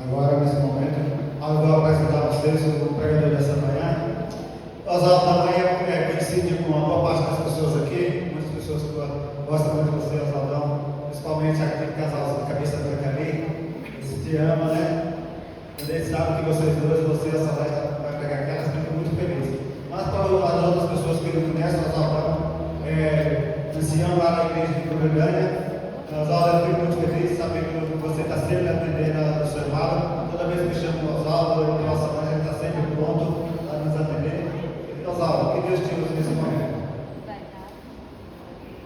Agora, nesse momento, eu vou apresentar a vocês o pregador dessa manhã. O Oswaldo da manhã é conhecido por uma boa parte das pessoas aqui, muitas pessoas que gostam muito de você, Oswaldão, principalmente aquele casal de cabeça branca ali, eles te ama, né? Eles sabem que vocês dois, você e a Oswaldo vai pegar aqui, elas ficam muito felizes. Mas para as outras pessoas que não conhecem o Oswaldão, ancião lá na igreja de Goiânia, Oswaldo, eu fico muito feliz, sabendo que você está sempre atendendo a sua irmã. Toda vez que me chamo o Oswaldo, nossa mãe já está sempre pronto a nos atender. Então, Oswaldo, que Deus te use nesse momento.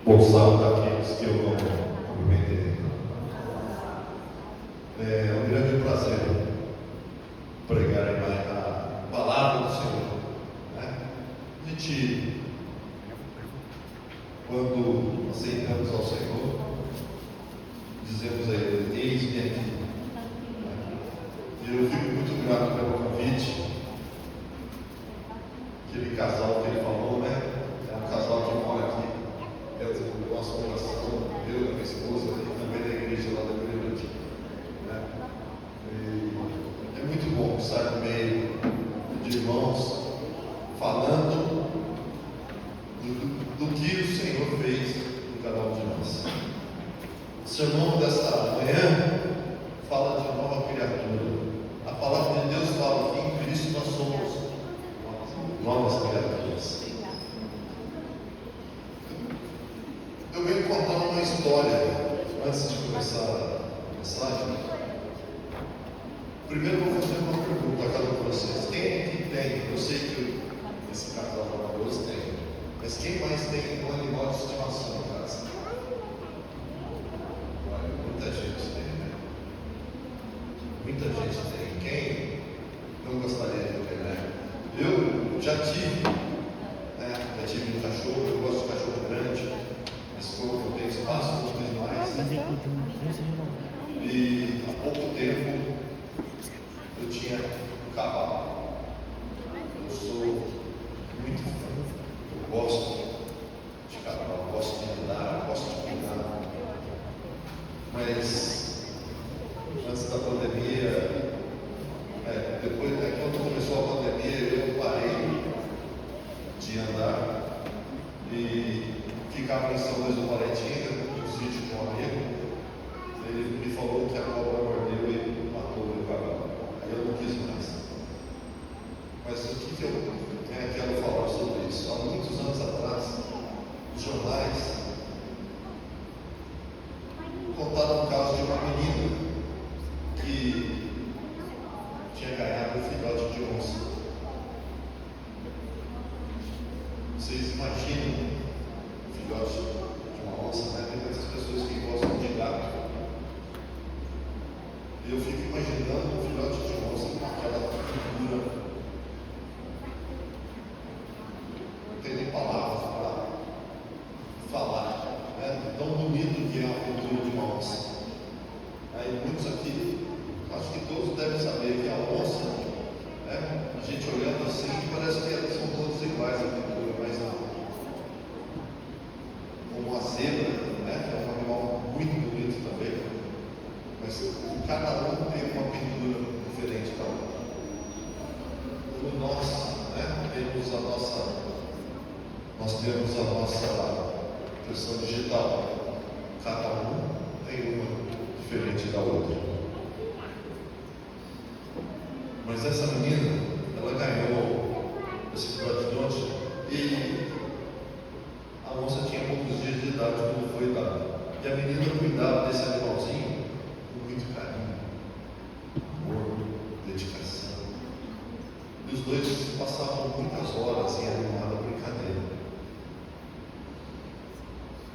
Bom sábado àqueles que eu não cumprimentei. É um grande prazer pregar a palavra do Senhor. Né? A gente, quando aceitamos ao Senhor, dizemos a Ele: eis-me aqui. Eu fico muito grato pelo convite. Aquele casal que ele falou, né? É um casal que mora aqui dentro do nosso coração, eu e minha esposa, e também da igreja lá da Grande. Né? É muito bom estar no meio de irmãos falando do que o Senhor fez em cada um de nós. O sermão desta manhã fala de nova criatura. A palavra de Deus fala que em Cristo nós somos novas criaturas. história, antes de começar a mensagem. Primeiro eu vou fazer uma pergunta a cada um de vocês. Quem que tem? Eu sei que esse casal maravilhoso tem, mas quem mais tem um animal de estimação em casa? Olha, muita gente tem, né? Muita gente tem. Quem não gostaria de ter, né? Eu já tive, né? Já tive um cachorro, eu gosto de cachorro grande, mas como eu tenho espaço, não tenho mais. E há pouco tempo eu tinha um cavalo. Eu sou muito fã, eu gosto de cavalo, eu gosto de andar, eu gosto de cuidar. Mas antes da pandemia, depois, quando começou a pandemia, eu parei de andar e ficava em São Luís do Paraitinga, no sítio de um amigo. Ele me falou que a cobra mordeu e matou o meu cavalo. Aí eu não quis mais. Mas o que eu quero falar sobre isso? Há muitos anos atrás, os jornais contaram um caso de uma menina que tinha ganhado um filhote de onça. Vocês imaginam um filhote de uma onça, né? Tem muitas pessoas que gostam de gato. Eu fico imaginando um filhote de onça com aquela figura. Não tem nem palavras para falar, né? Tão bonito que é a figura de uma onça. Aí muitos aqui, acho que todos devem saber que a onça, né? A gente olhando assim, parece que elas são todas iguais a figura, mas não. Como a zebra, né? É um animal muito bonito também. Mas cada um tem uma pintura diferente da outra. Nós temos a nossa versão digital. Cada um tem uma diferente da outra. Mas essa menina, ela ganhou esse filhote de onça e a onça tinha poucos dias de idade quando foi dada. E a menina cuidava desse animalzinho com muito carinho, amor, dedicação. E os dois passavam muitas horas em animada brincadeira.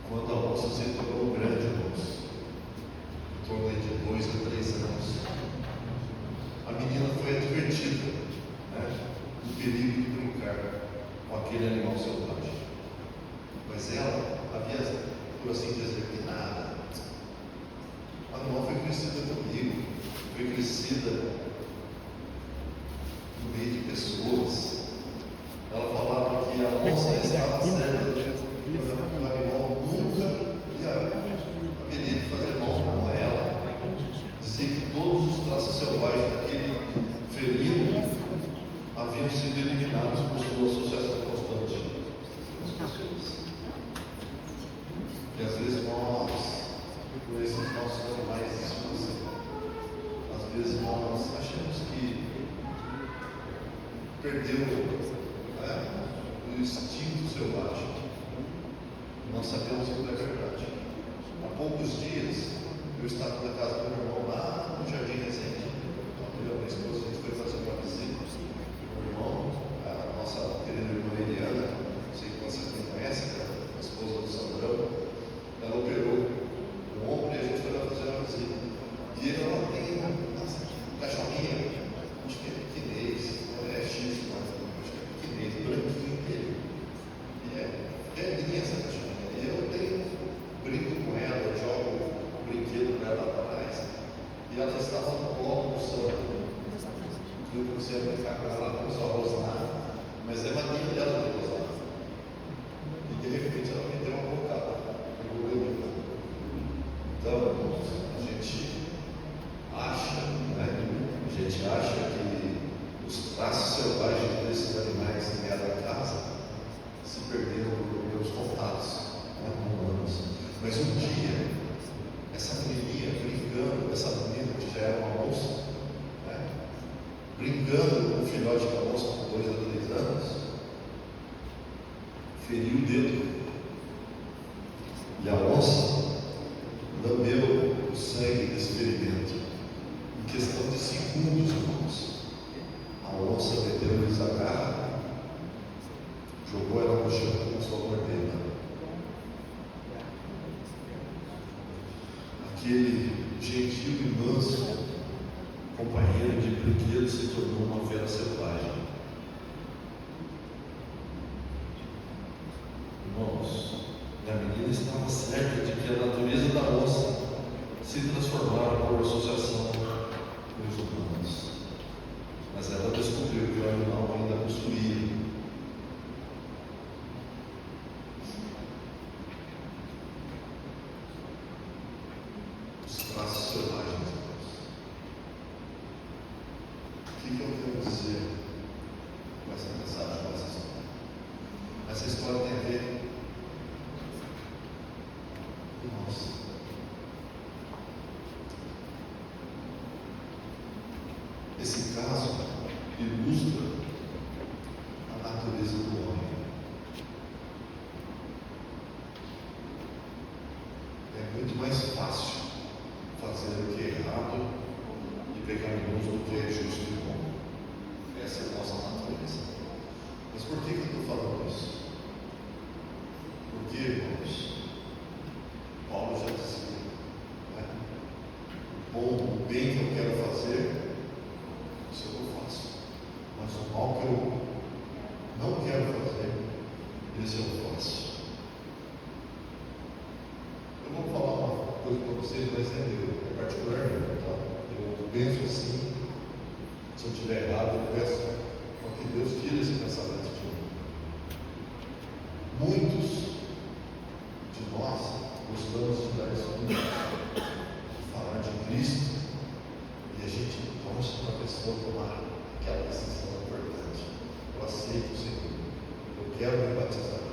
Quando a onça se tornou grande, em torno de 2 a 3 anos, a menina foi advertida, né, do perigo de brincar com aquele animal selvagem. Mas ela havia, por assim dizer, nada. A animal foi crescida comigo, foi crescida no meio de pessoas. Ela falava que a onça estava certa, que o animal nunca ia querer fazer mal com ela. Dizia que todos os traços selvagens daquele felino haviam sido eliminados por sua associação constante com as pessoas. E às vezes nós, por esses nossos animais de estimação, às vezes nós achamos que perdeu o instinto selvagem. Nós sabemos que não é verdade. Há poucos dias eu estava na casa do meu irmão lá no Jardim Resende. Eu e a minha esposa, a gente foi fazer uma visita. Meu irmão, a nossa querida irmã Eliana, não sei se vocês conhecem, a esposa do Sandrão, ela operou o ombro e a gente foi lá fazer uma visita. E ela tem um cachorrinho, acho que é pequenês, é X, mas acho que é pequenês, branquinho dele. E é linda essa cachorrinha. E eu brinco com ela, eu jogo o brinquedo para ela atrás. E ela estava no colo do Sandro. Eu comecei a brincar com ela, começou a rosnar, mas é mania dela de rosnar. E de repente ela me deu uma bocada. Então, a gente acha que os traços selvagens desses animais criados em casa se perderam pelos contatos humanos. Mas um dia, essa menininha brincando, essa menina que já era uma moça, brincando com o filhote da moça com 2 a 3 anos, feriu o dedo. E a onça lambeu o sangue desse ferimento. Em questão de segundos, irmãos, a onça meteu-lhes a garra, jogou ela no chão e começou a morder. Aquele gentil e manso companheiro de brinquedo se tornou uma fera selvagem. Irmãos, a menina estava certa de que a natureza da onça se transformara por associação com os humanos, mas ela descobriu que o animal ainda possuía os traços selvagens. O que eu quero dizer com essa mensagem, com essa história? Essa história tem a ver com nós. Esse caso ilustra a natureza do homem. É muito mais fácil fazer o que é errado e pecaminoso do que é justo e bom. Essa é a nossa natureza. Mas por que eu estou falando isso? Porque, irmãos, Paulo já dizia, né? O bem que eu quero fazer, isso eu não faço. Mas o mal que eu não quero fazer, esse eu faço. Eu vou falar uma coisa para vocês, mas é particular, tá? Eu penso assim, se eu estiver errado, eu peço para que Deus tire esse pensamento de mim. Muitos de nós gostamos de dar isso, falar de Cristo, e a gente torce para a pessoa tomar aquela decisão importante. Eu aceito o Senhor, eu quero me batizar.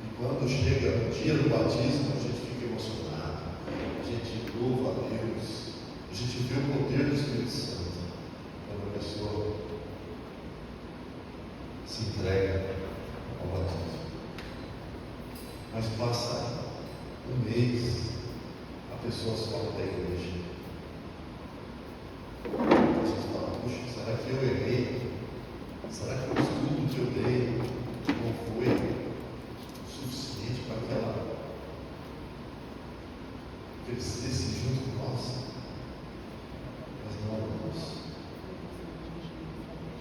E quando chega o dia do batismo, a gente fica emocionado, a gente louva a Deus, a gente vê o poder do Espírito Santo. Quando a pessoa se entrega ao batismo. Mas passa um mês, a pessoa fora da igreja. Você fala, puxa, será que eu errei? Será que o estudo que eu dei não foi suficiente para que ela crescesse junto com nós? Mas não, irmãos.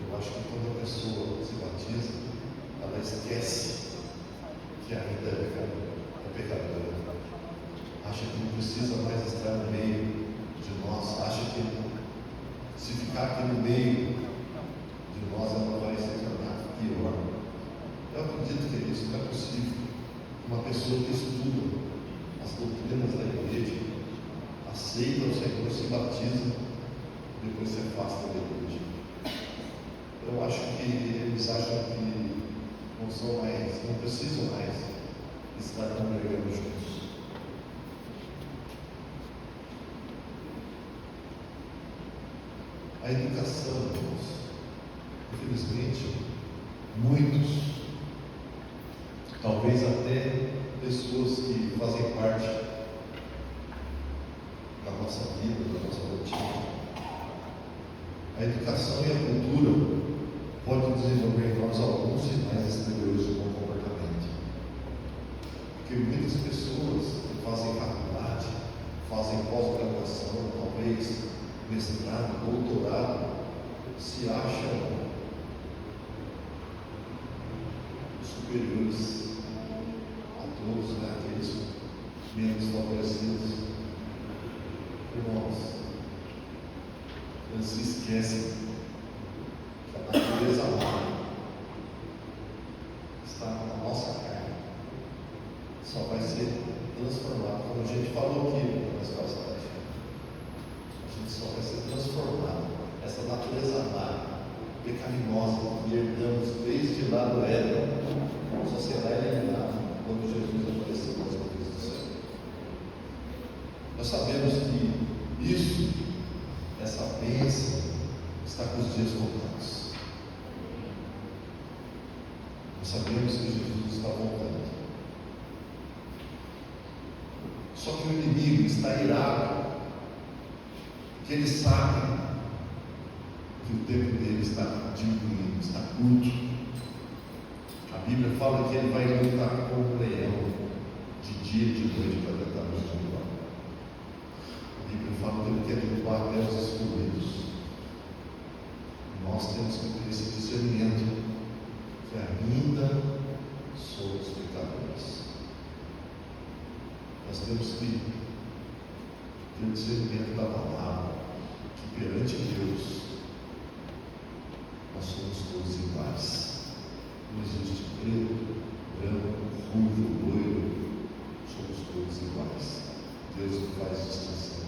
Eu acho que quando a pessoa se batiza, ela esquece que ainda é pecadora. Acha que não precisa mais estar no meio de nós. Acha que se ficar aqui no meio de nós, ela vai se tornar pior. Eu acredito que isso não é possível. Uma pessoa que estuda as doutrinas da igreja, aceita o Senhor, se batiza, depois se afasta da igreja. Eu acho que eles acham que não precisam mais estar congregando juntos. A educação, irmãos, infelizmente, muitos, talvez até pessoas que fazem parte da nossa vida, da nossa rotina, a educação e a cultura podem desenvolver em nós alguns sinais exteriores de bom comportamento. Porque muitas pessoas que fazem faculdade, fazem pós-graduação, talvez mestrado, doutorado, se acham superiores a todos, né? Aqueles menos favorecidos. Irmãos, eles se esquecem que a natureza humana está na nossa carne, só vai ser transformada, como a gente falou aqui na escola sabática. A gente só vai ser transformado. Essa natureza má, pecaminosa, que herdamos desde lá do Éden, só será eliminada quando Jesus aparecer nas nuvens do céu. Nós sabemos que isso, essa bênção, está com os dias contados. Nós sabemos que Jesus está voltando. Só que o inimigo está irado, que ele sabe que o tempo dele está diminuindo, está curto. A Bíblia fala que ele vai lutar como um leão, de dia e de noite, para tentar nos derrubar. A Bíblia fala que ele quer derrubar até os excluídos. Nós temos que ter esse discernimento, que ainda somos pecadores. Nós temos que ter o discernimento da palavra, que perante Deus nós somos todos iguais. Não existe preto, branco, ruivo, loiro, somos todos iguais. Deus não faz distinção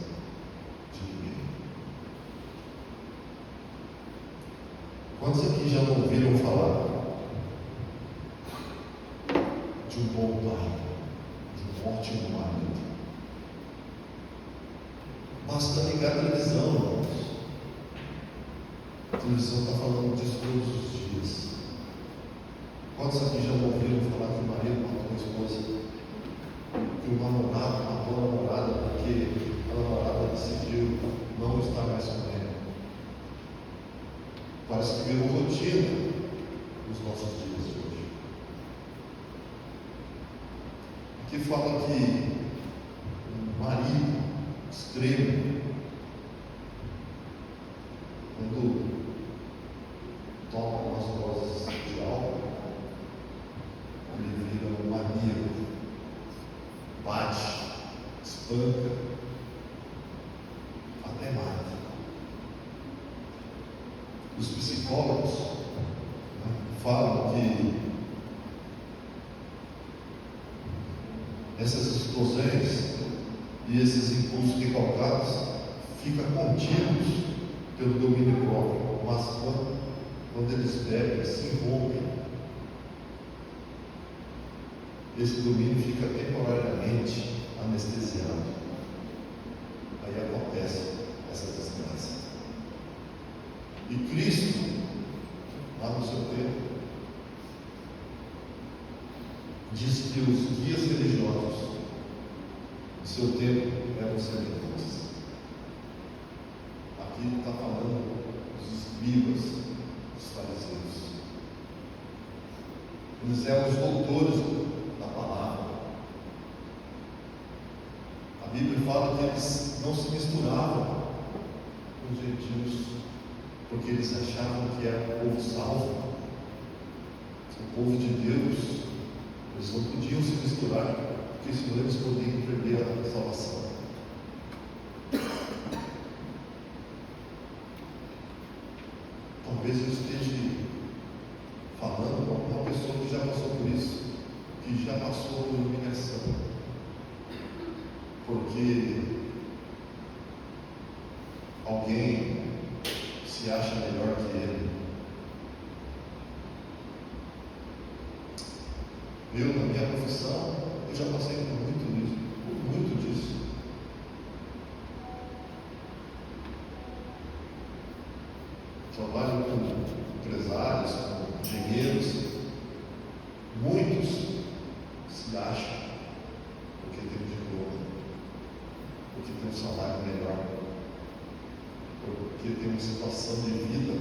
de ninguém. Quantos aqui já ouviram falar de um bom pai, de um ótimo marido? Basta ligar a televisão, irmãos. A televisão está falando disso todos os dias. Quantos aqui já ouviram falar que o marido matou a esposa? Que o namorado matou a namorada porque a namorada decidiu não estar mais com ele? Parece que virou rotina nos nossos dias de hoje. Aqui fala que um marido extremo, quando toma umas doses de álcool, ele vira um maníaco, bate, espanca, até mata. Os psicólogos falam que essas explosões e esses impulsos recalcados ficam contidos pelo domínio próprio, mas quando eles bebem, se envolvem, esse domínio fica temporariamente anestesiado. Aí acontece essa desgraça. E Cristo, lá no seu tempo, disse que os guias religiosos do seu tempo eram semelhantes. Aqui ele está falando dos escribas, dos fariseus. Eles eram os doutores da palavra. A Bíblia fala que eles não se misturavam com os gentios, porque eles achavam que era o povo salvo, o povo de Deus. Eles não podiam se misturar, porque senão eles poderiam perder a salvação. Talvez eu esteja falando com uma pessoa que já passou por isso, que já passou por humilhação, porque alguém se acha melhor que ele. Eu, na minha profissão, eu já passei por muito disso. Trabalho com empresários, com engenheiros. Muitos se acham porque tem um diploma, porque tem um salário melhor, porque tem uma situação de vida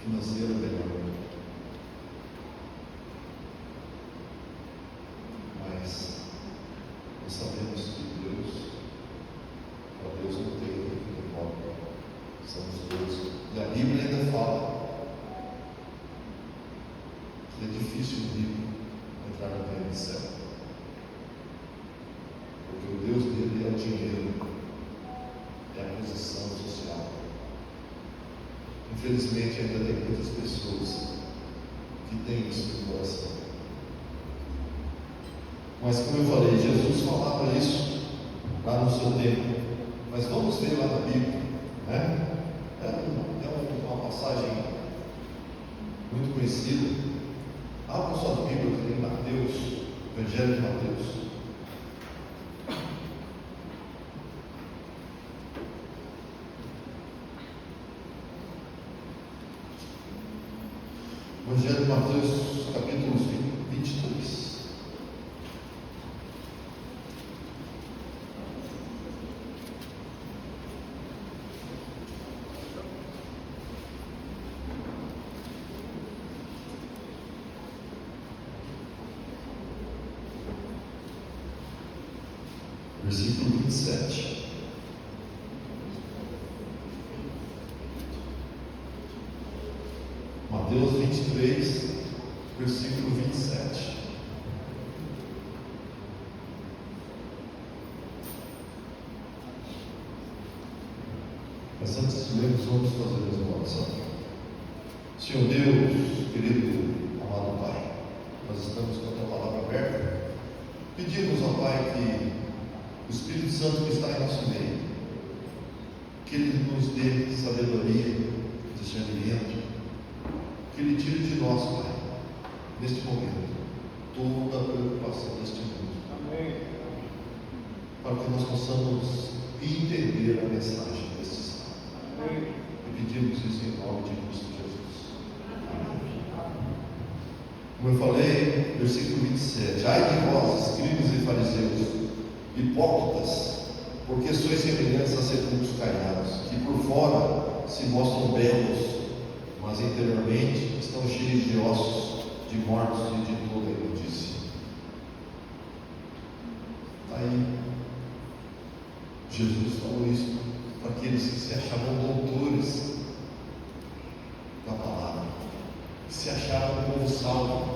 financeira melhor. Mas nós sabemos que para Deus não tem recorde, somos todos. E a Bíblia ainda fala que é difícil o rico entrar no reino do céu, porque o Deus dele é o dinheiro, é a posição social. Infelizmente ainda tem muitas pessoas que têm isso no coração. Mas como eu falei, Jesus falava isso lá no seu tempo. Mas vamos ver lá na Bíblia, né? É uma passagem muito conhecida. Abra sua Bíblia em Mateus, Evangelho de Mateus. Evangelho de Mateus, capítulo 22. versículo 27. Mateus 23, versículo 27. Mas antes de lermos, vamos fazer uma oração. Senhor Deus, querido, amado Pai, nós estamos com a tua palavra aberta. Pedimos ao Pai que o Espírito Santo que está em nosso meio, que Ele nos dê sabedoria, discernimento, que Ele tire de nós, Pai, neste momento, toda a preocupação deste mundo. Amém. Para que nós possamos entender a mensagem deste sábado. Amém. E pedimos isso em nome de Cristo Jesus. Amém. Como eu falei, versículo 27. Ai de vós, escribas e fariseus, hipócritas, porque sois semelhantes a sepulcros caiados, que por fora se mostram belos, mas interiormente estão cheios de ossos, de mortos e de toda imundícia. Aí, Jesus falou isso para aqueles que se achavam doutores da palavra, que se achavam como salvo.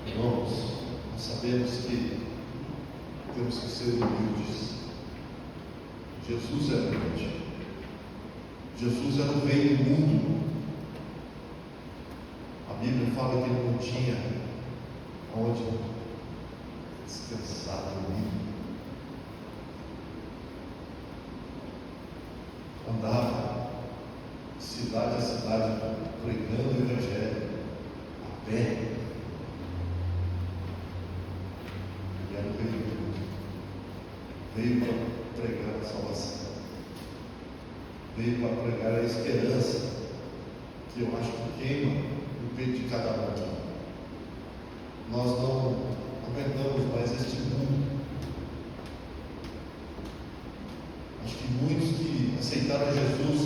Irmãos, nós sabemos que temos que ser humildes. Jesus era humilde. Jesus era o rei do mundo. A Bíblia fala que ele não tinha onde descansar, dormir. Andava cidade a cidade pregando o Evangelho a pé. E era o rei do mundo. Veio para pregar a salvação. Veio para pregar a esperança, que eu acho que queima no peito de cada um aqui. Nós não aguentamos mais este mundo. Acho que muitos que aceitaram Jesus,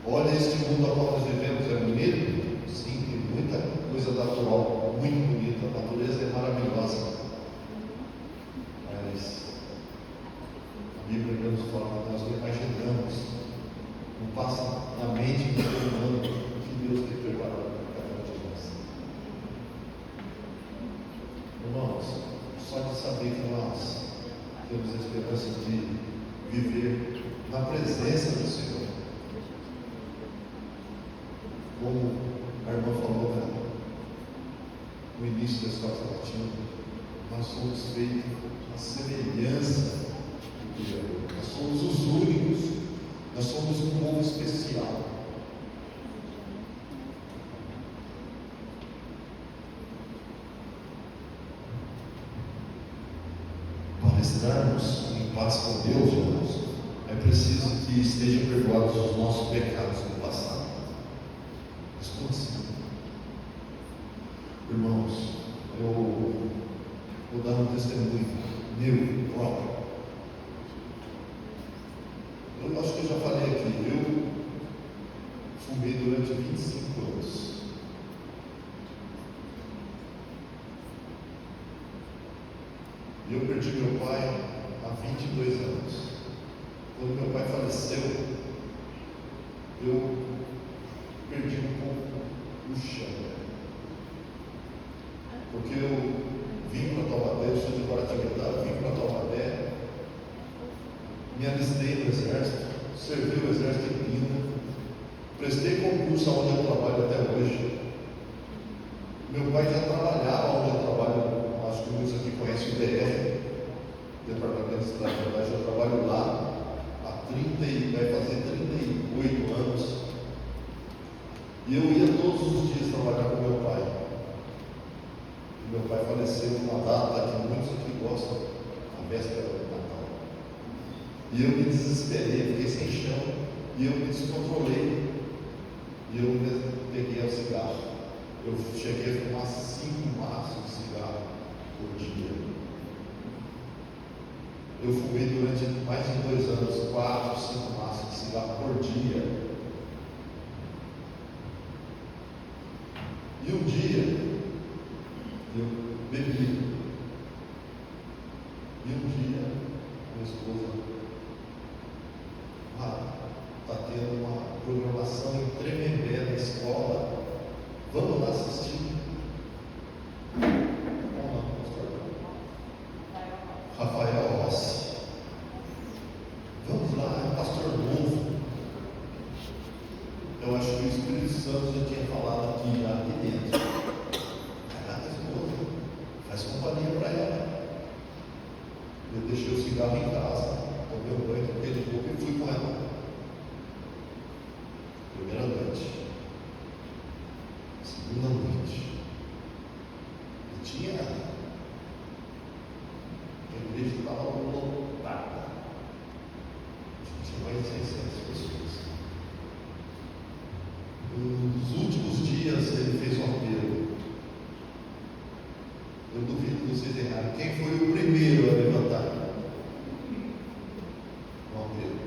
olha este mundo a qual nós vivemos, é bonito? Sim, tem muita coisa natural, muito bonita, a natureza é maravilhosa. Mas a Bíblia nos fala que nós não imaginamos, não passa na mente do ser humano o que Deus tem preparado para cada um de nós. Irmãos, só de saber que nós temos a esperança de viver na presença do Senhor, como a irmã falou no início da escola sabatina, nós somos feitos à semelhança do Criador. Nós somos os únicos, nós somos um povo especial. Para estarmos em paz com Deus, irmãos, é preciso que estejam perdoados os nossos pecados no passado. Escuta assim. Irmãos, eu vou dar um testemunho meu próprio. Eu acho que eu já falei aqui, eu fumei durante 25 anos. E eu perdi meu pai há 22 anos. Quando meu pai faleceu, eu perdi um pouco o chão. Porque eu vim para Taubaté, eu sou de Guaratinguetá, vim para Taubaté, me alistei no exército, servi o exército em Pinda, prestei concurso onde eu trabalho até hoje. Meu pai já trabalhava onde eu trabalho, acho que muitos aqui conhecem o DR, Departamento de Cidade, eu trabalho lá há 30 e vai fazer 38 anos. E eu ia todos os dias trabalhar com meu pai. E meu pai faleceu numa data que muitos aqui gostam, a véspera do Natal. E eu me desesperei, fiquei sem chão, e eu me descontrolei. E eu peguei o cigarro. Eu cheguei a fumar 5 maços de cigarro por dia. Eu fumei durante mais de 2 anos, 4, 5 maços de cigarro por dia. E um dia, eu bebi. E um dia, esposa está tendo uma programação em Tremembé na escola. Vamos lá assistir? Vamos lá, pastor Rafael Rossi. Vamos lá, é pastor novo. Eu acho que o Espírito Santo já tinha falado aqui dentro. Vai lá, esposa, faz companhia para ela. Eu deixei o cigarro em casa, tomei um banho, troquei de roupa e fui com ela. Primeira noite. Segunda noite. E tinha. A igreja estava lotada. Tinha mais de 600 pessoas. Nos últimos dias ele fez um apelo. Eu duvido que vocês erraram. Quem foi o primeiro a levantar? Um apelo.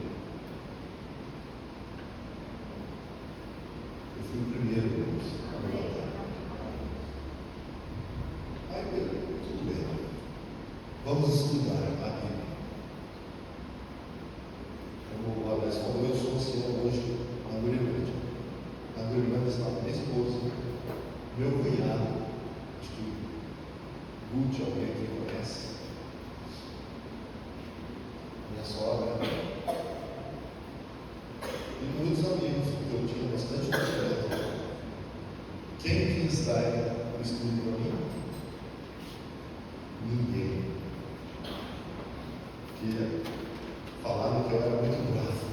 Eu fui o primeiro a levantar. Aí, tudo bem. Vamos estudar a Bíblia. Como o Alex falou, eu sou ancião hoje na Gurilândia. Na Gurilândia estava minha esposa, meu cunhado, acho que Ruth, alguém que conhece, minha sogra, e muitos amigos, porque eu tinha bastante conhecimento. Quem quis dar o estudo para mim? Ninguém. Porque falaram que eu era muito bravo.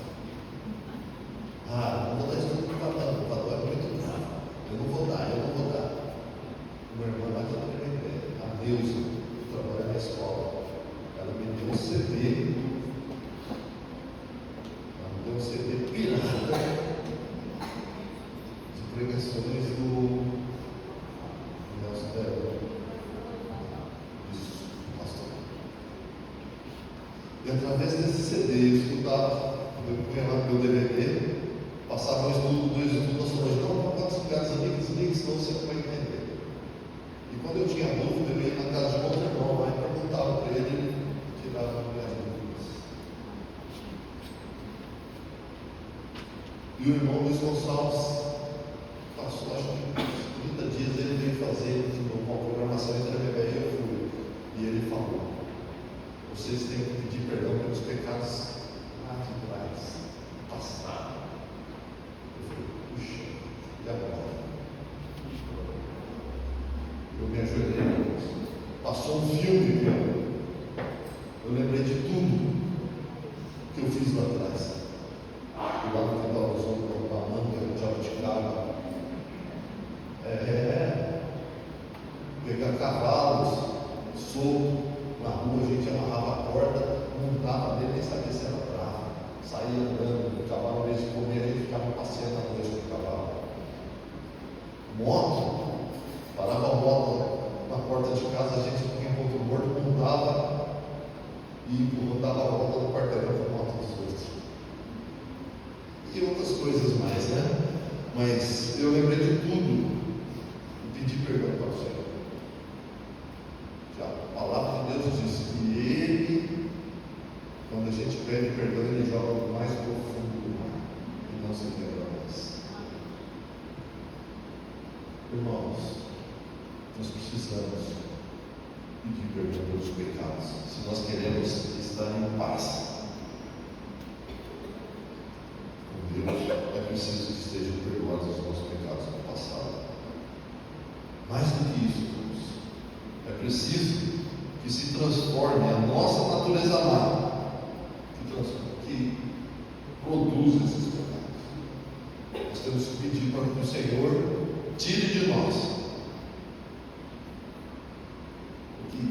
Não vou dar estudo para o Pador é muito bravo. Eu não vou dar. Minha irmã lá está tremendo. A Neuza, que trabalha na escola, ela me deu um CD. Ela me deu um CD pirata de pregações do Nelson Belo. Isso, pastor. E através desse CD eu escutava, eu punha lá no meu DVD, passava o estudo, dois estudos, nós falamos, não pode desligar, desliga, senão você não vai entender. E quando eu tinha dúvida, eu ia na casa de outro irmão lá e perguntava para ele, tirava minhas dúvidas. E o irmão Luiz Gonçalves passou, acho que 30 dias ele veio fazer uma programação entre a bebê e eu fui. E ele falou, vocês têm que pedir perdão pelos pecados lá de trás, passado. Eu falei, puxa, e agora? Eu me ajoelhei, passou um filme, eu lembrei de tudo que eu fiz lá atrás. E lá no final dos ombros, com a manga, jabuticaba, pegar cavalos, solto, na rua a gente amarrava a corda, montava nele, nem sabia se era bravo, saía andando, o cavalo, ao invés de comer, a gente ficava passeando à noite com o cavalo. Moto, parava a moto na porta de casa, a gente punha um ponto morto, montava e dava a volta no quarteirão com a moto dos outros. E outras coisas mais, né? Mas eu lembrei de tudo e pedi perdão para o Senhor. Já a palavra de Deus diz que Ele, quando a gente pede perdão, Ele joga no mais profundo do mar e não se lembra mais. Irmãos, nós precisamos pedir perdão pelos pecados, se nós queremos estar em paz com Deus. É preciso que estejam perdoados os nossos pecados no passado. Mais do que isso, irmãos, é preciso que se transforme a nossa natureza má, que produz esses pecados. Nós temos que pedir para que o Senhor tire de nós o que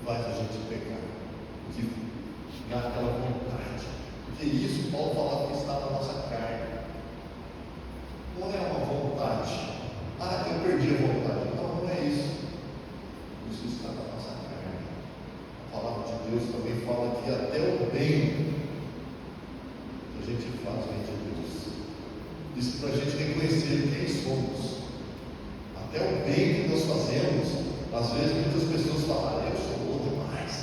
faz a gente pecar, o que dá aquela vontade, porque isso Paulo falava que está na nossa carne. Não é uma vontade, eu perdi a vontade. Não é isso. Isso está na nossa carne. A palavra de Deus também fala que até o bem que a gente faz vem de Deus. Isso para a gente reconhecer quem somos. Até o bem que nós fazemos, às vezes muitas pessoas falam, eu sou bom demais.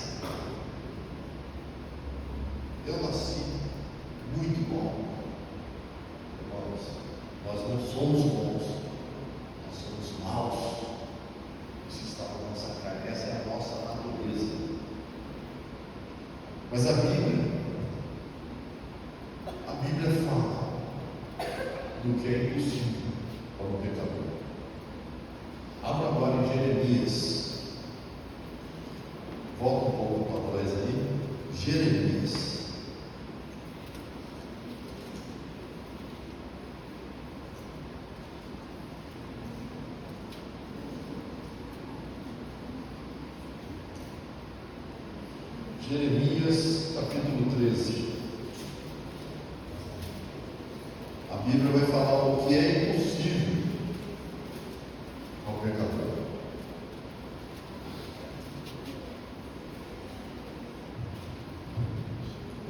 somos bons, nós somos maus. Isso está na nossa carne, essa é a nossa natureza. Mas a Bíblia fala do que é impossível para o pecador. Abra agora em Jeremias. Volta um pouco para trás aí. Jeremias. Jeremias, capítulo 13. A Bíblia vai falar o que é impossível ao pecador.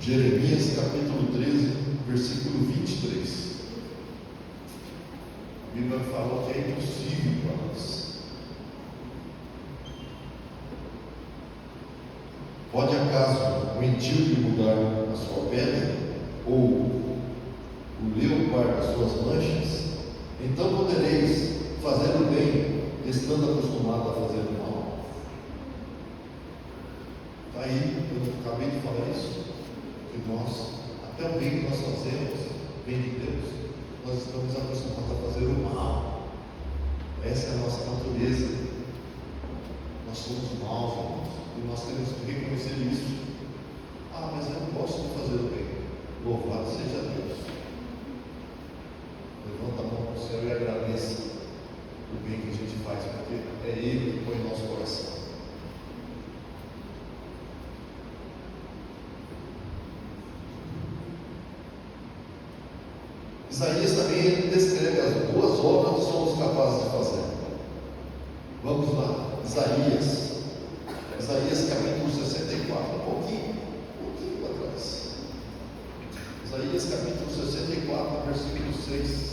Jeremias, capítulo 13, versículo 23. A Bíblia fala o que é impossível para nós. Pode acaso o etíope mudar a sua pele, ou o leopar as suas manchas? Então podereis fazer o bem, estando acostumado a fazer o mal. Está aí, eu acabei de falar isso, que nós, até o bem que nós fazemos, vem de Deus, nós estamos acostumados a fazer o mal. Essa é a nossa natureza. Nós somos maus, irmãos. E nós temos que reconhecer isso. Mas eu não gosto de fazer o bem. Louvado seja Deus. Levanta a mão para o céu e agradeça o bem que a gente faz, porque é Ele que põe em nosso coração. Isaías também descreve as boas obras que somos capazes de fazer. Vamos lá, Isaías capítulo 64, um pouquinho para trás. Isaías capítulo 64, versículo 6.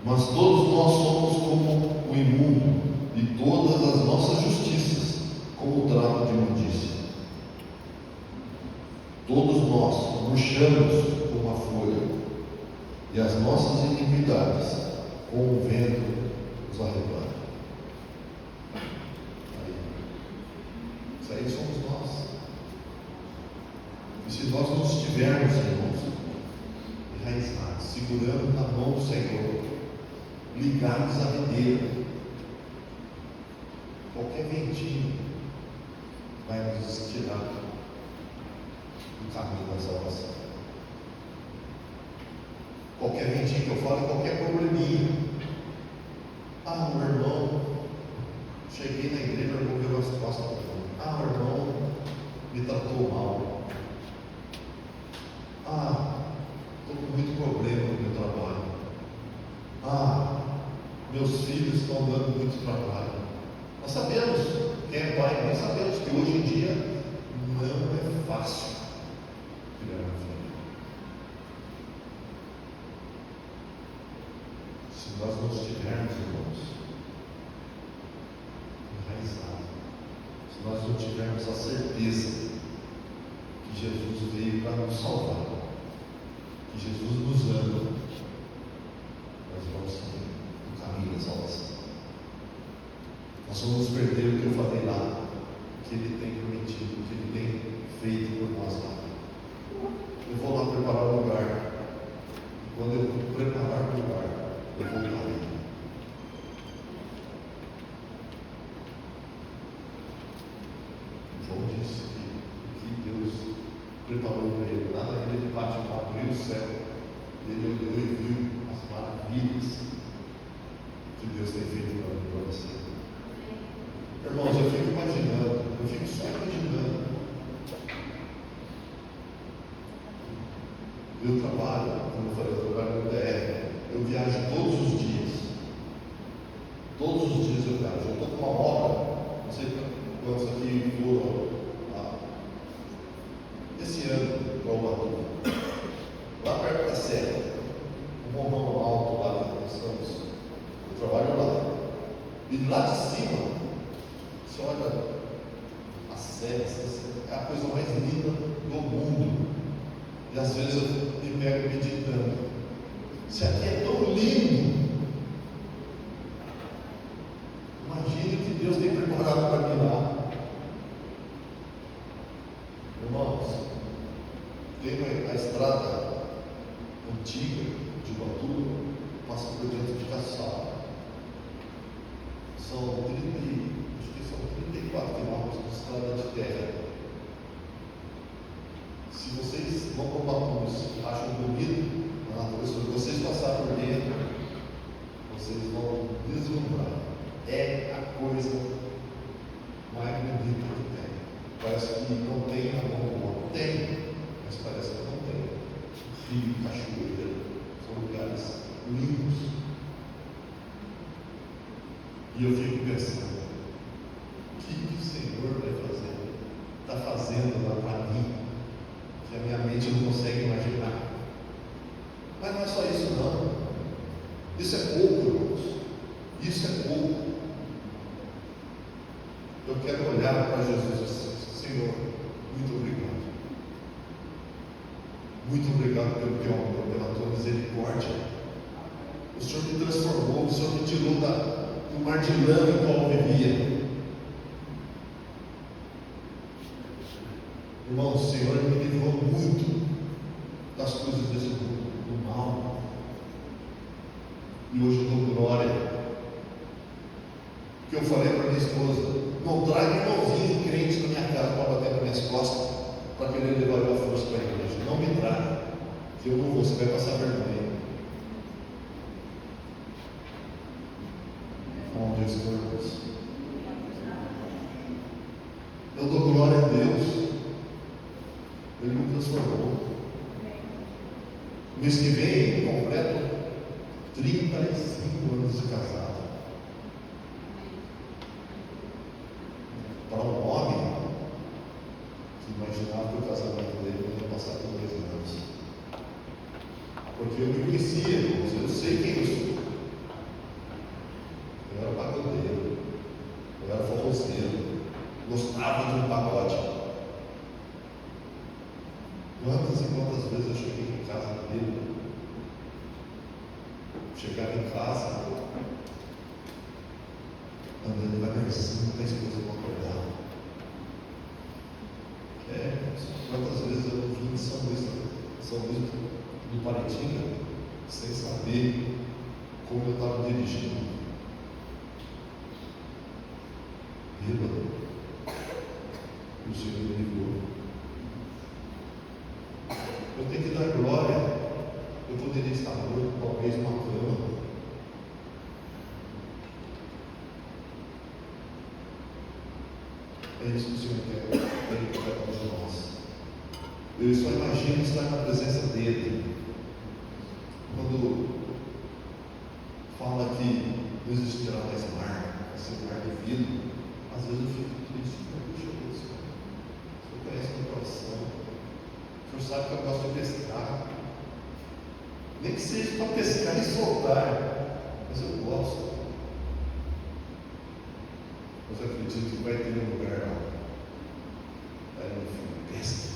Mas todos nós somos como o imundo, e todas as nossas justiças como o trapo de imundícia. Todos nós murchamos como a folha, e as nossas iniquidades com o vento nos arrebata. Isso aí somos nós. E se nós não estivermos, irmãos, enraizados, segurando na mão do Senhor, ligados à videira, qualquer ventinho vai nos tirar do caminho da salvação. Qualquer ventinho que eu falo, qualquer probleminha. O irmão, cheguei na igreja, o irmão virou as costas. O irmão me tratou mal. Estou com muito problema no meu trabalho. Meus filhos estão dando muito trabalho. Nós sabemos, quem é pai, nós sabemos que hoje em dia não é fácil criar um filho. Se nós não estivermos, irmãos, enraizados, se nós não tivermos a certeza que Jesus veio para nos salvar, que Jesus nos ama, nós vamos sair do caminho da salvação. Nós vamos perder o que eu falei lá, o que Ele tem prometido, o que Ele tem feito por nós lá. Eu vou lá preparar o lugar. Quando eu preparar o lugar, eu voltarei. João disse que Deus preparou para ele. Lá naquele ele bate o papo, viu o céu. Ele olhou e viu as maravilhas que Deus tem feito para você. Irmãos, eu fico imaginando, eu fico só imaginando. Eu trabalho, como eu falei, eu trabalho no DR, eu viajo todos os dias. Todos os dias eu viajo. Eu estou com uma obra, não sei quantos aqui foram esse ano, igual lá de cima, você olha a série, é a coisa mais linda do mundo. E às vezes eu me pego meditando. Se aqui é tão lindo, imagine o que Deus tem preparado para mim lá. Irmãos, tem a estrada antiga de Ubatuba, passa por dentro de Caçal. São 34 quilômetros de estrada de terra. Se vocês vão para Ubatuba, acham bonito a natureza, se vocês passarem por dentro, vocês vão deslumbrar. É a coisa mais bonita que tem. Parece que não tem a mão, tem, mas parece que não tem. Rio, cachoeira, são lugares lindos. E eu fico pensando, o que o Senhor vai fazer? Está fazendo lá para mim, que a minha mente não consegue imaginar. Mas não é só isso não. Isso é pouco, irmãos. Isso é pouco. Eu quero olhar para Jesus assim, Senhor, muito obrigado. Muito obrigado pelo teu amor, pela tua misericórdia. O Senhor me transformou, o Senhor me tirou do mar de lama em qual eu vivia. Irmão, o Senhor me livrou muito das coisas desse mundo, do mal. E hoje eu dou glória. Que eu falei para minha esposa, não traga irmãozinho crente na minha casa para bater nas minhas costas, para querer levar eu a força para a igreja. Não me traga, que eu não vou, você vai passar vergonha. Onde eu estou, irmãos? Eu dou glória a Deus. Ele me transformou. Mês que vem, eu completo 35 anos de casado. Para um homem que imaginava que o casamento dele ia passar por 2 anos. Porque eu me conhecia, irmãos, eu sei quem eu sou. Eu era pagodeiro, eu era forrozeiro, gostava de um pagode. Quantas e quantas vezes eu cheguei em casa dele, chegava em casa, andando devagarzinho, até a esposa não acordava. Quantas vezes eu vim de São Luís do Paraitinga, sem saber como eu estava dirigindo. Bêbado. E o Senhor me livrou. Eu tenho que dar glória. Eu poderia estar morto, talvez numa cama. É isso que o Senhor quer para todos nós. Eu só imagino estar na presença dEle. Quando fala que não existirá mais mar, vai ser mar de vidro, às vezes eu fico triste. Puxa Deus, o Senhor conhece meu coração. O Senhor sabe que eu gosto de pescar. Nem que seja para pescar e soltar, mas eu gosto. Mas eu acredito que vai ter um lugar lá. Vai no fim, pesca.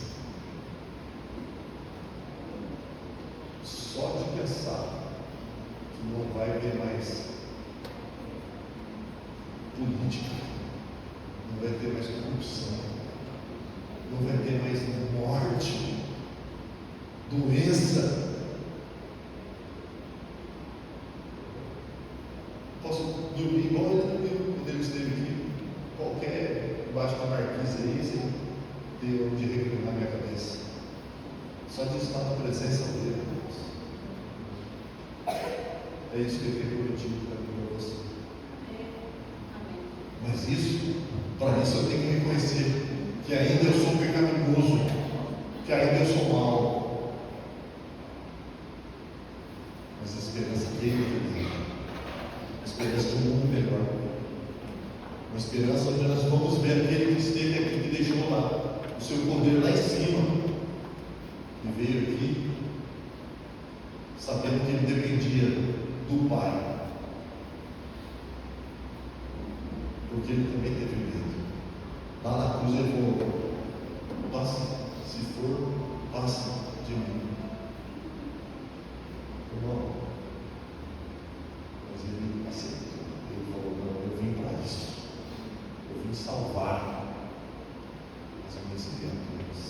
Só de pensar que não vai haver mais política, não vai ter mais corrupção, não vai ter mais morte, doença. Posso dormir igual ele dormiu quando ele esteve aqui, qualquer embaixo da marquise aí, sem ter onde reclinar minha cabeça. Só de estar na presença dele, irmãos. É isso que ele tem prometido para mim e para você. Mas isso, para isso eu tenho que reconhecer que ainda eu sou pecaminoso, que ainda eu sou mau. Mas a esperança dele é a esperança de um mundo melhor. Uma esperança onde nós vamos ver aquele que esteve aqui, que deixou lá o seu poder lá em cima e veio aqui sabendo que ele dependia do Pai. porque ele também teve medo. Lá na cruz ele falou: passe, se for, passe de mim. Irmão, mas ele aceitou. Ele falou: não, eu vim para isso. Eu vim salvar as minhas criaturas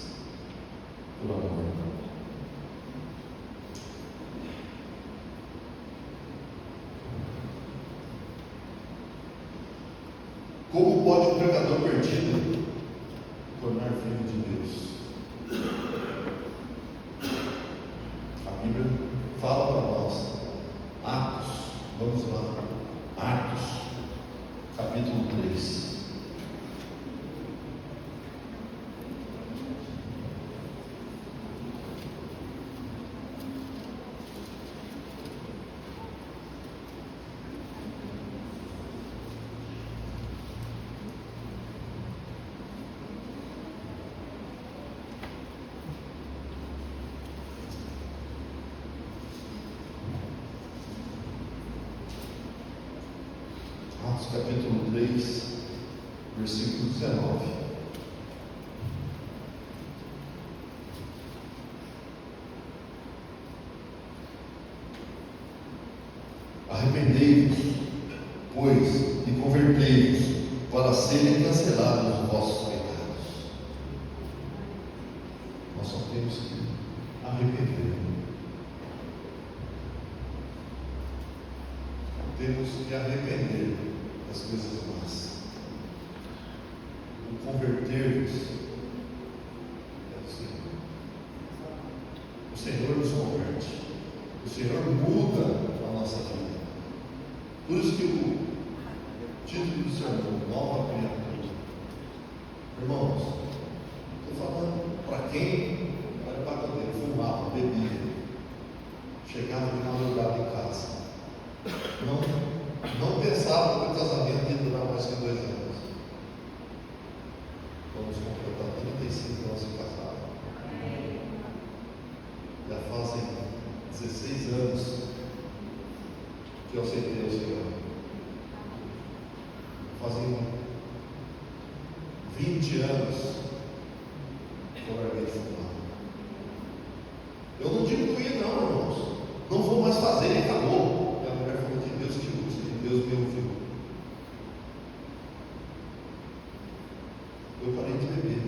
por amor. Como pode um pecador perdido tornar filho de Deus? A Bíblia fala para nós, Atos, vamos lá, Atos, capítulo 3. Capítulo 3, versículo 19. Arrependei-vos, pois, e convertei-vos, para serem cancelados os vossos pecados. Nós só temos que arrepender. Temos que arrepender das coisas más. O converter-nos é do Senhor. O Senhor nos converte. O Senhor muda a nossa vida. Por isso que o título do sermão, Nova Criatura. Irmãos, estou falando para quem era pagodeiro, fumava, bebia, chegava de madrugada em casa. Não pensava que o casamento ia durar mais que 2 anos. Vamos completar 35 anos de casado. Já fazem 16 anos que eu aceitei o Senhor. Fazem 20 anos que eu larguei de fumar. Eu não diminuí não, irmãos. Não vou mais fazer, acabou. E a mulher falou: de Deus te usa, de Deus me ouviu. Eu parei de beber.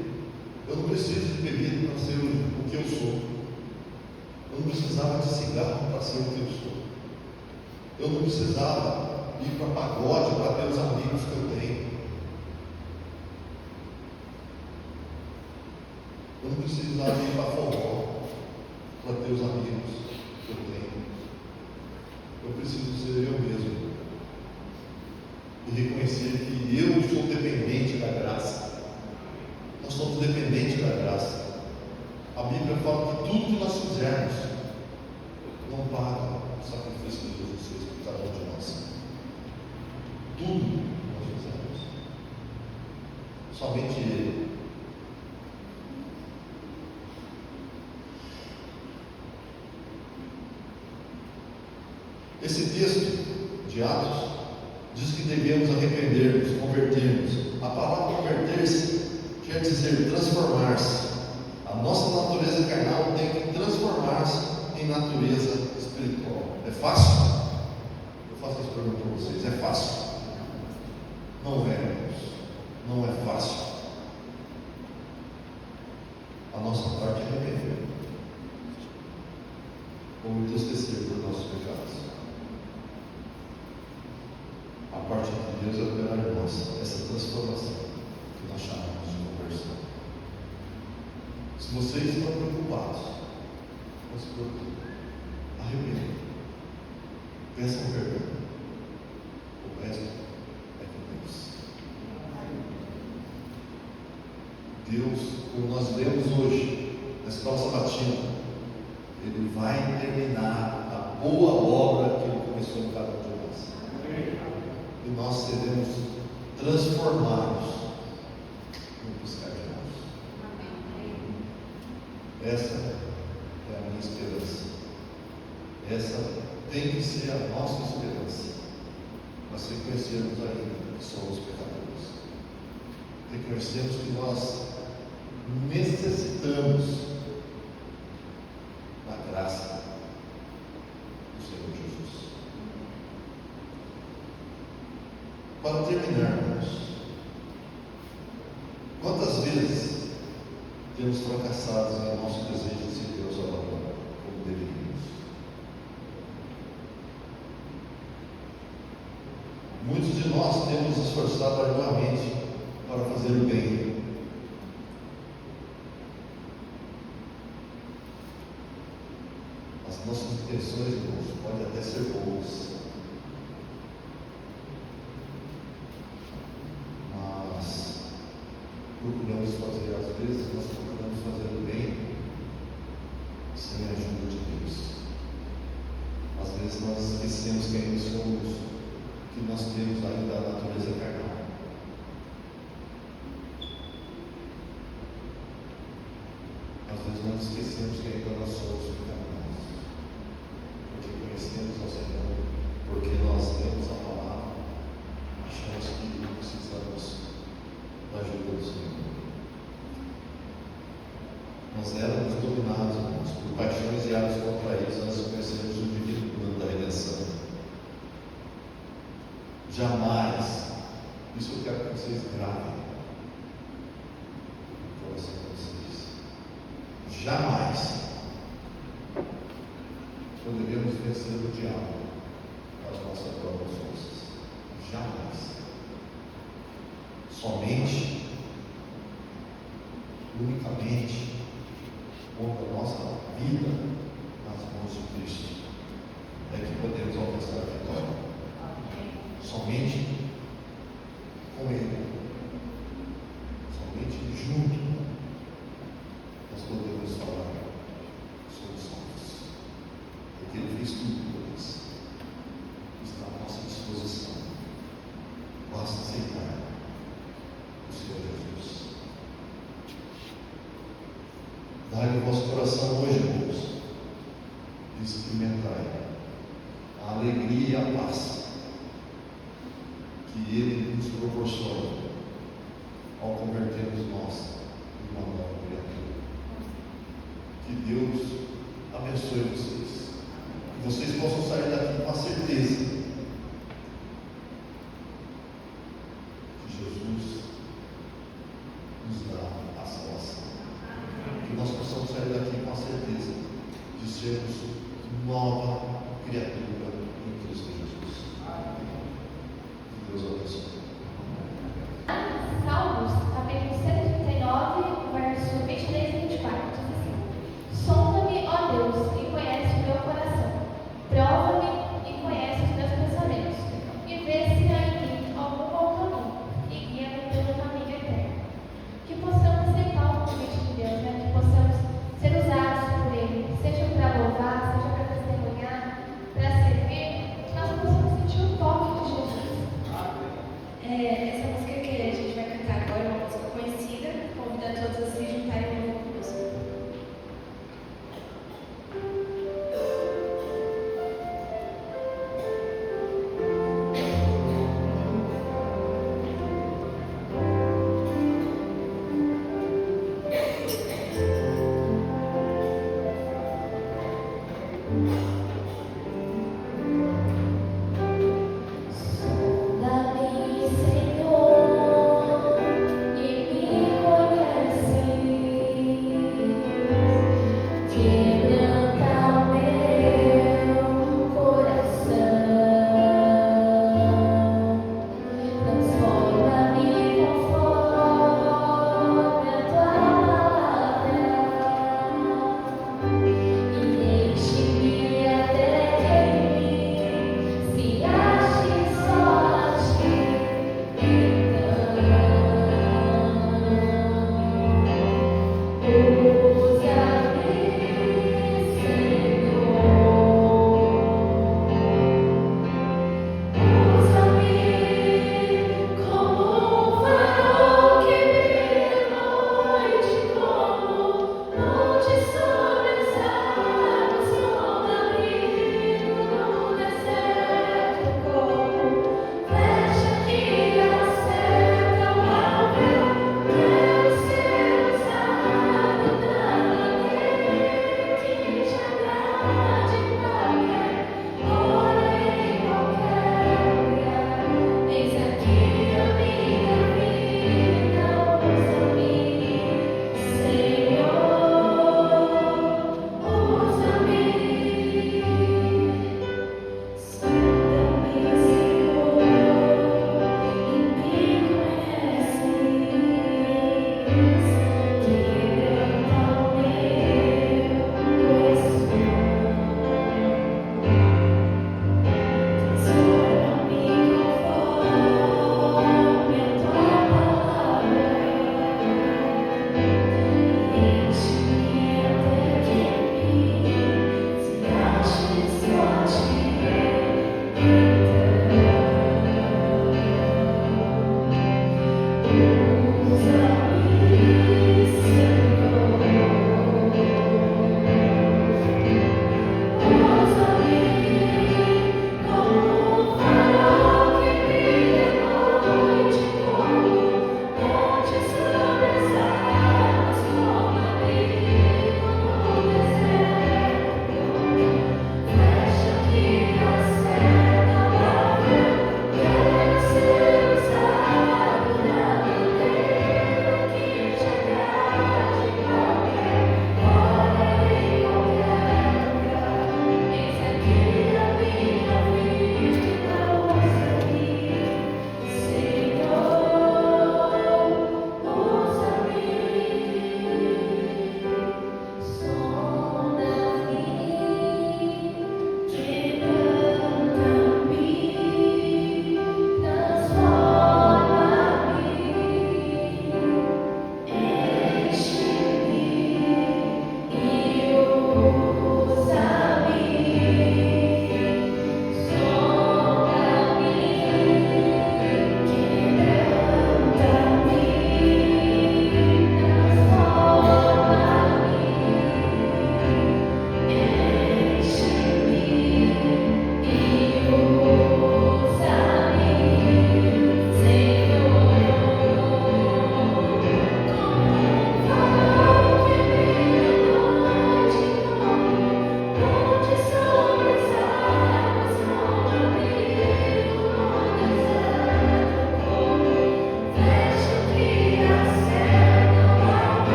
Eu não preciso de bebida para ser o que eu sou. Eu não precisava de cigarro para ser o que eu sou. Eu não precisava ir para pagode para ter os amigos que eu tenho. Eu não precisava ir para forró para ter os amigos que eu tenho. Eu preciso ser eu mesmo e reconhecer que eu sou dependente da graça. Nós somos dependentes da graça. A Bíblia fala que tudo que nós fizermos não paga o sacrifício de Jesus fez por cada um de nós. Tudo que nós fizermos, somente Ele. Esse texto de Atos diz que devemos arrepender-nos, converter-nos. A palavra converter-se quer dizer transformar-se. A nossa natureza carnal tem que transformar-se em natureza espiritual. É fácil? Eu faço essa pergunta para vocês. É fácil? Não é, irmãos. Não é fácil. A nossa parte é arrepender ou entristecer por nossos pecados. A parte de Deus é operar em nós essa transformação que nós chamamos de conversão. Se vocês estão preocupados, não se preocupem. Arrependam. Peçam perdão. O resto é com Deus. Deus, como nós lemos hoje na escola sabatina, Ele vai terminar a boa obra que Ele começou em cada um de nós. E nós seremos transformados no piscar de olhos. Essa é a minha esperança. Essa tem que ser a nossa esperança. nós reconhecemos ainda que somos pecadores. Reconhecemos que nós necessitamos da graça do Senhor Jesus. Para terminarmos, quantas vezes temos fracassado em nosso desejo de ser Deus ao amor, como deveríamos? Muitos de nós temos esforçado arduamente para fazer o bem. As nossas intenções, irmãos, podem até ser boas, mas procuramos fazer, às vezes, nós procuramos fazer o bem sem a ajuda de Deus. Às vezes nós esquecemos que ainda somos, que nós temos ainda a natureza carnal. Às vezes nós esquecemos que ainda nós somos pecadores, porque conhecemos ao Senhor, porque nós temos a palavra, achamos que precisamos da ajuda do Senhor. Nós éramos dominados, irmãos, por paixões e atos contraídos antes de conhecermos o divino plano da redenção. Jamais, isso eu quero que vocês gravem no coração de vocês, jamais poderemos vencer o diabo com as nossas próprias forças. Jamais. Somente, unicamente, pondo a nossa vida nas mãos de Cristo é que podemos alcançar a vitória. Somente com Ele, somente junto, nós podemos falar somos salvos, porque Ele fez tudo por nós, está à nossa disposição. Basta aceitar o Senhor Jesus. Dai no vosso coração hoje, irmãos, e experimentai a alegria e a paz que Ele nos proporciona ao convertermos nós em uma nova criatura. Que Deus abençoe vocês, que vocês possam sair daqui com a certeza que Jesus nos dá a salvação, que nós possamos sair daqui com a certeza de sermos nova criatura em Cristo Jesus. Deus abençoe. Salmos, capítulo 139, verso 23 e 24, diz assim: Sonda-me, ó Deus, e conhece o meu coração. Prova-me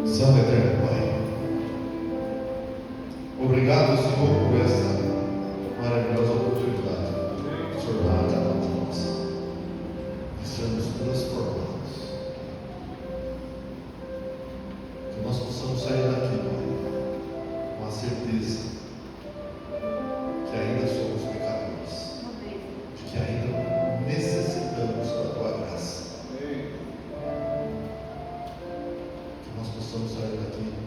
Santo Eterno Pai, obrigado, Senhor, por essa maravilhosa oportunidade de tornar a cada um de nós e sermos transformados. Que nós possamos sair daqui, Pai, com a certeza que ainda somos pecadores, de que ainda necessitamos da Tua graça. Que nós possamos sair daqui